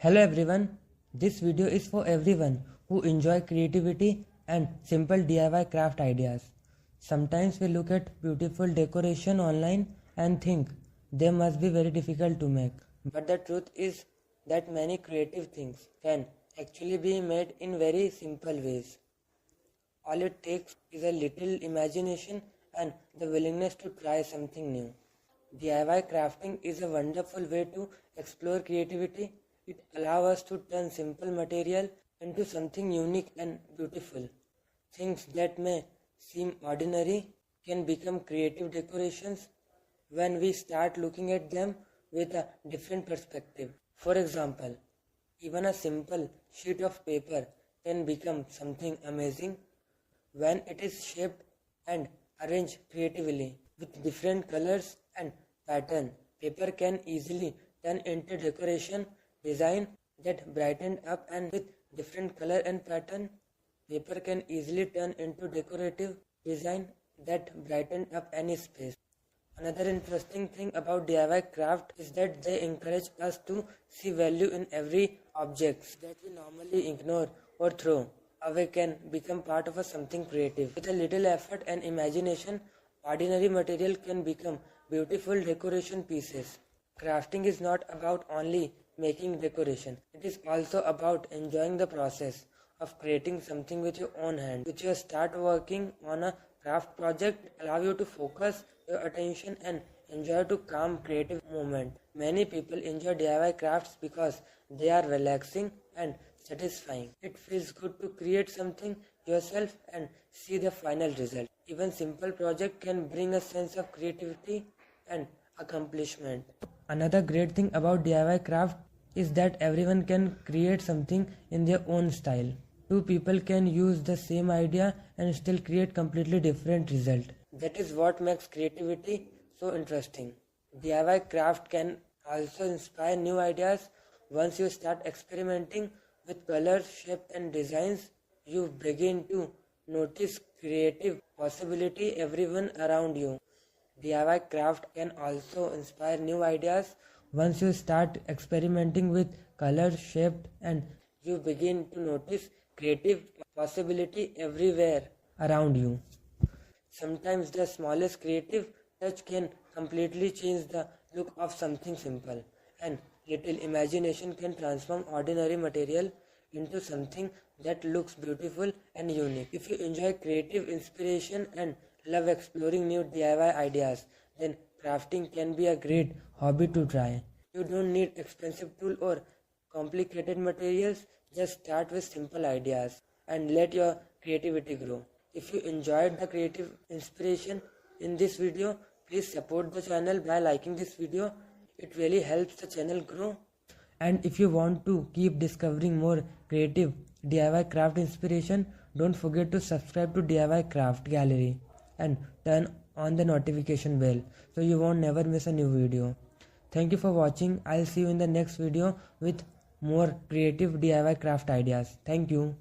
Hello everyone, this video is for everyone who enjoy creativity and simple DIY craft ideas. Sometimes we look at beautiful decoration online and think they must be very difficult to make. But the truth is that many creative things can actually be made in very simple ways. All it takes is a little imagination and the willingness to try something new. DIY crafting is a wonderful way to explore creativity. It allows us to turn simple material into something unique and beautiful. Things that may seem ordinary can become creative decorations when we start looking at them with a different perspective. For example, even a simple sheet of paper can become something amazing when it is shaped and arranged creatively with different colors and pattern. Paper can easily turn into decoration design that brighten up, and with different color and pattern, paper can easily turn into decorative design that brighten up any space. Another interesting thing about DIY craft is that they encourage us to see value in every object that we normally ignore or throw away can become part of something creative. With a little effort and imagination, ordinary material can become beautiful decoration pieces. Crafting is not about only making decoration. It is also about enjoying the process of creating something with your own hand. With your start working on a craft project, allow you to focus your attention and enjoy to calm creative moment. Many people enjoy DIY crafts because they are relaxing and satisfying. It feels good to create something yourself and see the final result. Even simple project can bring a sense of creativity and accomplishment. Another great thing about DIY craft is that everyone can create something in their own style. Two people can use the same idea and still create completely different result. That is what makes creativity so interesting. DIY craft can also inspire new ideas. Once you start experimenting with colors, shape and designs, you begin to notice creative possibility everyone around you. DIY craft can also inspire new ideas. Once you start experimenting with colors, shape and you begin to notice creative possibility everywhere around you. Sometimes the smallest creative touch can completely change the look of something simple, and little imagination can transform ordinary material into something that looks beautiful and unique. If you enjoy creative inspiration and love exploring new DIY ideas, then crafting can be a great hobby to try. You don't need expensive tools or complicated materials. Just start with simple ideas and let your creativity grow. If you enjoyed the creative inspiration in this video, please support the channel by liking this video. It really helps the channel grow. And if you want to keep discovering more creative DIY craft inspiration, don't forget to subscribe to DIY Craft Gallery and turn on the notification bell so you won't never miss a new video. Thank you for watching. I'll see you in the next video with more creative DIY craft ideas. Thank you.